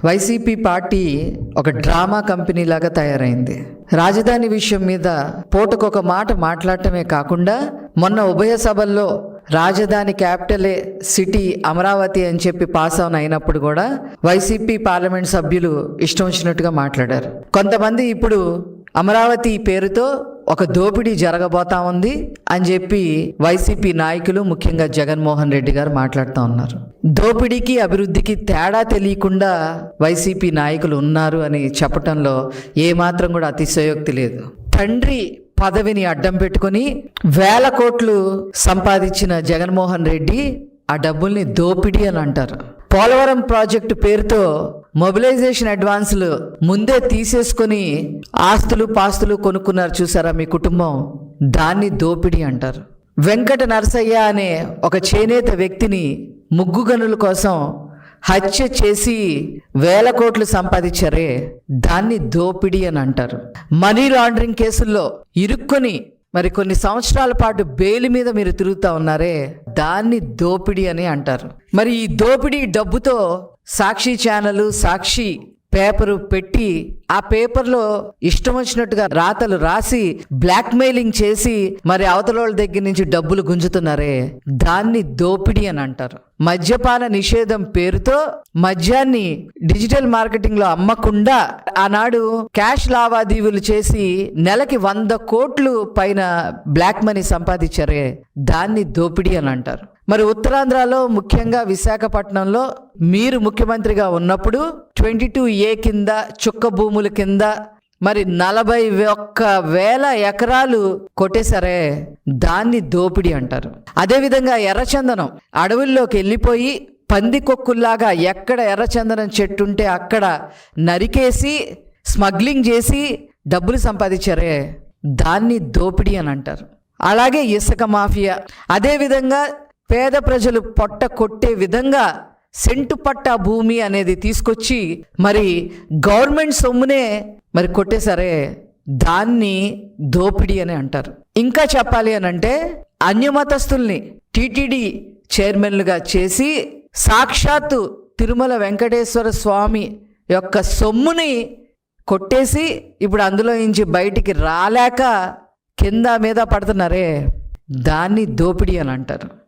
YCP party ఒక drama company లాగా తయారైంది. రాజధాని విషయం మీద పూటకొక మాట మాట్లాడటమే కాకుండా మొన్న ఉభయ సభల్లో రాజధాని క్యాపిటలే సిటీ అమరావతి అని చెప్పి పాస్ ఆన్ అయినప్పుడు కూడా వైసీపీ పార్లమెంట్ సభ్యులు ఇష్టం వచ్చినట్టుగా మాట్లాడారు. కొంతమంది ఇప్పుడు అమరావతి పేరుతో ఒక దోపిడీ జరగబోతా ఉంది అని చెప్పి వైసీపీ నాయకులు, ముఖ్యంగా జగన్మోహన్ రెడ్డి గారు మాట్లాడుతూ ఉన్నారు. దోపిడీకి అభివృద్ధికి తేడా తెలియకుండా వైసీపీ నాయకులు ఉన్నారు అని చెప్పటంలో ఏమాత్రం కూడా అతిశయోక్తి లేదు. తండ్రి పదవిని అడ్డం పెట్టుకొని 1000 కోట్లు సంపాదించిన జగన్మోహన్ రెడ్డి ఆ డబ్బుల్ని దోపిడీ అని అంటారు. పోలవరం ప్రాజెక్టు పేరుతో మొబిలైజేషన్ అడ్వాన్సులు ముందే తీసేసుకొని ఆస్తులు పాస్తులు కొనుక్కున్నారు చూసారా మీ కుటుంబం, దాన్ని దోపిడీ అంటారు. వెంకట నరసయ్య అనే ఒక చేనేత వ్యక్తిని ముగ్గు గనుల కోసం హత్య చేసి 1000 కోట్లు సంపాదించారే, దాన్ని దోపిడీ అని అంటారు. మనీ లాండరింగ్ కేసుల్లో ఇరుక్కొని మరి కొన్ని సంవత్సరాల పాటు బెయిల్ మీద మీరు తిరుగుతూ ఉన్నారే, దాన్ని దోపిడీ అని అంటారు. మరి ఈ దోపిడీ డబ్బుతో సాక్షి ఛానల్, సాక్షి పేపరు పెట్టి ఆ పేపర్లో ఇష్టం వచ్చినట్టుగా రాతలు రాసి బ్లాక్మెయిలింగ్ చేసి మరి అవతలోళ్ళ దగ్గర నుంచి డబ్బులు గుంజుతున్నారే, దాన్ని దోపిడీ అని అంటారు. మద్యపాన నిషేధం పేరుతో మద్యాన్ని డిజిటల్ మార్కెటింగ్ లో అమ్మకుండా ఆనాడు క్యాష్ లావాదేవీలు చేసి నెలకి 100 కోట్లు పైన బ్లాక్ మనీ సంపాదించారే, దాన్ని దోపిడీ అని అంటారు. మరి ఉత్తరాంధ్రలో ముఖ్యంగా విశాఖపట్నంలో మీరు ముఖ్యమంత్రిగా ఉన్నప్పుడు 22A కింద చుక్క భూముల కింద మరి 41,000 ఎకరాలు కొట్టేశారే, దాన్ని దోపిడీ అంటారు. అదేవిధంగా ఎర్రచందనం అడవుల్లోకి వెళ్ళిపోయి పందికొక్కుల్లాగా ఎక్కడ ఎర్రచందనం చెట్టు ఉంటే అక్కడ నరికేసి స్మగ్లింగ్ చేసి డబ్బులు సంపాదించారే, దాన్ని దోపిడీ అని అంటారు. అలాగే ఇసుక మాఫియా, అదేవిధంగా పేద ప్రజలు పొట్ట కొట్టే విధంగా సెంటు పట్టా భూమి అనేది తీసుకొచ్చి మరి గవర్నమెంట్ సొమ్మునే మరి కొట్టేశారే, దాన్ని దోపిడీ అని అంటారు. ఇంకా చెప్పాలి అని అంటే అన్యమతస్తుల్ని టీటీడీ చైర్మన్లుగా చేసి సాక్షాత్తు తిరుమల వెంకటేశ్వర స్వామి యొక్క సొమ్ముని కొట్టేసి ఇప్పుడు అందులో నుంచి బయటికి రాలేక కింద మీద పడుతున్నారే, దాన్ని దోపిడీ అని అంటారు.